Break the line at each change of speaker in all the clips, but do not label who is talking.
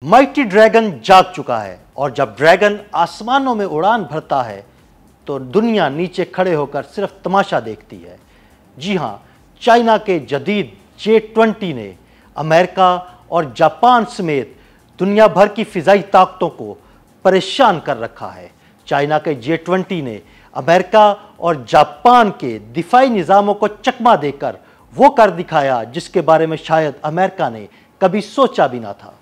Mighty dragon जाग चुका है और जब ड्रैगन आसमानों में उड़ान भरता है तो दुनिया नीचे खड़े होकर सिर्फ तमाशा देखती है। जी हां, चाइना के जदीद J-20 ने अमेरिका और जापान समेत दुनिया भर की फिजाई ताकतों को परेशान कर रखा है। चाइना के J-20 ने अमेरिका और जापान के दिफाई निज़ामों को चकमा देकर वो कर दिखाया जिसके बारे में शायद अमेरिका ने कभी सोचा भी ना था।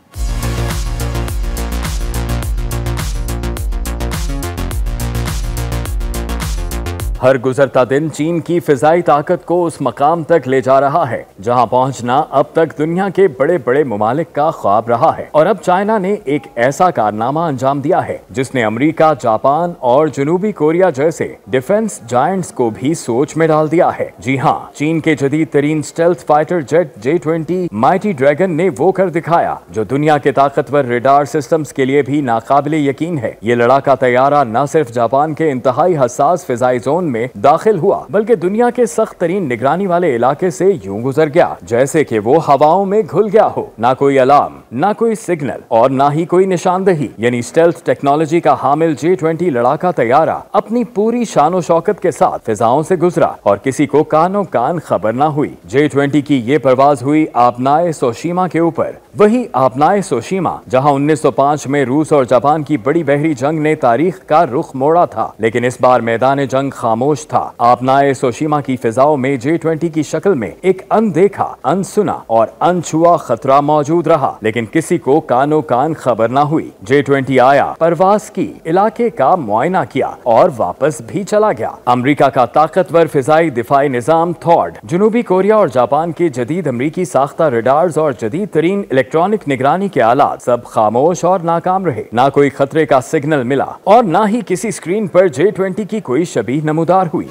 हर गुजरता दिन चीन की फिजाई ताकत को उस मकाम तक ले जा रहा है जहां पहुंचना अब तक दुनिया के बड़े बड़े ममालिक का ख्वाब रहा है। और अब चाइना ने एक ऐसा कारनामा अंजाम दिया है जिसने अमेरिका, जापान और जनूबी कोरिया जैसे डिफेंस जायंट्स को भी सोच में डाल दिया है। जी हां, चीन के जदीद तरीन stealth fighter jet J-20 mighty dragon ने वो कर दिखाया जो दुनिया के ताकतवर रेडार सिस्टम्स के लिए भी नाकाबिले यकीन है। ये लड़ाका तैयारा न सिर्फ जापान के इंतहाई हसास फिजाई जोन में दाखिल हुआ बल्कि दुनिया के सख्त तरीन निगरानी वाले इलाके से यूं गुजर गया जैसे कि वो हवाओं में घुल गया हो। ना कोई अलार्म, ना कोई सिग्नल और ना ही कोई निशानदही, यानी स्टेल्थ टेक्नोलॉजी का हामिल J-20 लड़ाका तैयारा अपनी पूरी शानो शौकत के साथ फिजाओं से गुजरा और किसी को कानों कान खबर ना हुई। J-20 की ये परवाज हुई आपनाए सोशीमा के ऊपर, वही आपनाए सोशीमा जहां 1905 में रूस और जापान की बड़ी बहरी जंग ने तारीख का रुख मोड़ा था, लेकिन इस बार मैदान जंग खामोश था। आपनाए सोशीमा की फिजाओं में J-20 की शक्ल में एक अनदेखा, अनसुना और अनछुआ खतरा मौजूद रहा, लेकिन किसी को कानों कान खबर ना हुई। J-20 आया, परवाज की, इलाके का मुआयना किया और वापस भी चला गया। अमेरिका का ताकतवर फिजाई दिफाई निजाम थॉड, जनूबी कोरिया और जापान के जदीद अमरीकी साख्ता रेडार्स और जदीद तरीन इलेक्ट्रॉनिक निगरानी के आलात सब खामोश और नाकाम रहे। ना कोई खतरे का सिग्नल मिला और ना ही किसी स्क्रीन पर J-20 की कोई शबीह नमूदार हुई।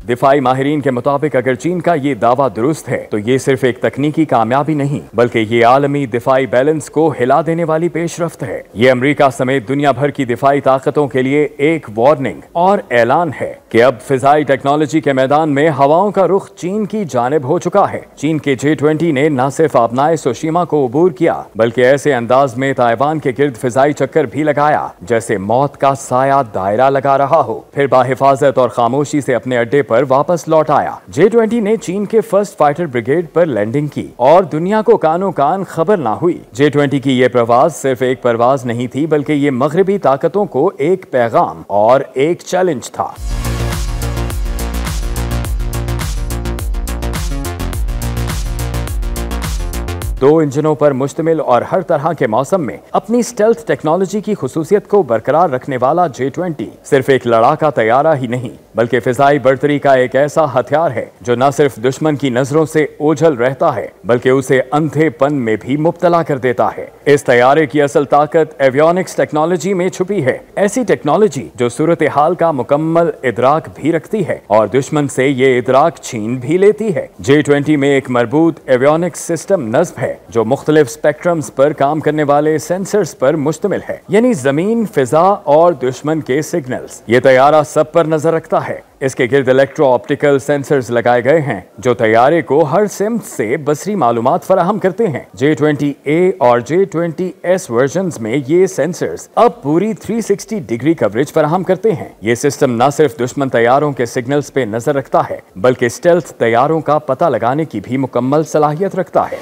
दिफाई माहिरीन के मुताबिक अगर चीन का ये दावा दुरुस्त है तो ये सिर्फ एक तकनीकी कामयाबी नहीं बल्कि ये आलमी दिफाई बैलेंस को हिला देने वाली पेशरफ्त है। ये अमेरिका समेत दुनिया भर की दिफाई ताकतों के लिए एक वार्निंग और ऐलान है कि अब फिजाई टेक्नोलॉजी के मैदान में हवाओं का रुख चीन की जानिब हो चुका है। चीन के J-20 ने न सिर्फ आपनाए सोशीमा को अबूर किया बल्कि ऐसे अंदाज में ताइवान के गिर्द फिजाई चक्कर भी लगाया जैसे मौत का साया दायरा लगा रहा हो, फिर बाहिफाजत और खामोशी से अपने अड्डे पर वापस लौट आया। J-20 ने चीन के फर्स्ट फाइटर ब्रिगेड पर लैंडिंग की और दुनिया को कानों कान खबर ना हुई। J-20 की ये परवाज सिर्फ एक परवाज नहीं थी बल्कि ये मगरबी ताकतों को एक पैगाम और एक चैलेंज था। दो इंजनों पर मुश्तमिल और हर तरह के मौसम में अपनी स्टेल्थ टेक्नोलॉजी की खुसूसियत को बरकरार रखने वाला J-20 सिर्फ एक लड़ाका तैयारा ही नहीं बल्कि फिजाई बर्तरी का एक ऐसा हथियार है जो न सिर्फ दुश्मन की नजरों से ओझल रहता है बल्कि उसे अंधेपन में भी मुब्तला कर देता है। इस तैयारे की असल ताकत एवियोनिक्स टेक्नोलॉजी में छुपी है, ऐसी टेक्नोलॉजी जो सूरत हाल का मुकम्मल इदराक भी रखती है और दुश्मन से ये इदराक छीन भी लेती है। J-20 में एक मरबूत एवियोनिक्स सिस्टम नस्ब है जो मुख्तलिफ स्पेक्ट्रम्स पर काम करने वाले सेंसर्स पर मुश्तमिल है, यानी जमीन, फिजा और दुश्मन के सिग्नल्स। ये तैयारा सब पर नजर रखता है। इसके गिर्द इलेक्ट्रो ऑप्टिकल सेंसर्स लगाए गए हैं जो तैयारे को हर सिमत से बसरी मालूमात फराहम करते हैं। J-20A और J-20S वर्जन्स में ये सेंसर्स अब पूरी 360 डिग्री कवरेज फराहम करते हैं। ये सिस्टम न सिर्फ दुश्मन तैयारों के सिग्नल्स पे नजर रखता है बल्कि स्टेल्थ तैयारों का पता लगाने की भी मुकम्मल सलाहियत रखता है।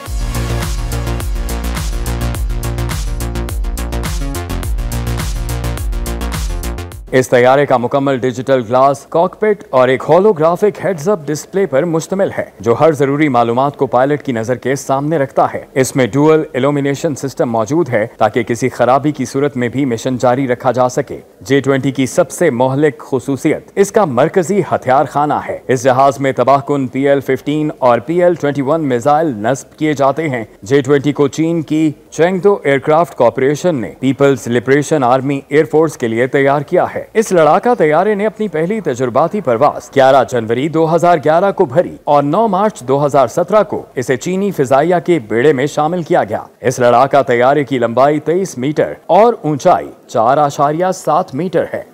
इस तैयारे का मुकम्मल डिजिटल ग्लास कॉकपिट और एक होलोग्राफिक हेड्स अप डिस्प्ले पर मुश्तमिल है जो हर जरूरी मालूमात को पायलट की नजर के सामने रखता है। इसमें डुअल इल्यूमिनेशन सिस्टम मौजूद है ताकि किसी खराबी की सूरत में भी मिशन जारी रखा जा सके। J-20 की सबसे मोहलिक खुसूसियत इसका मरकजी हथियार खाना है। इस जहाज में तबाहकुन PL-15 और PL-21 मिसाइल नस्ब किए जाते हैं। J-20 को चीन की चेंगडो एयरक्राफ्ट कॉर्पोरेशन ने पीपल्स लिबरेशन आर्मी एयरफोर्स के लिए तैयार किया है। इस लड़ाका तैयारे ने अपनी पहली तजुर्बाती परवाज 11 जनवरी 2011 को भरी और 9 मार्च 2017 को इसे चीनी फिजाइया के बेड़े में शामिल किया गया। इस लड़ाका तैयारे की लंबाई 23 मीटर और ऊंचाई 4.7 मीटर है।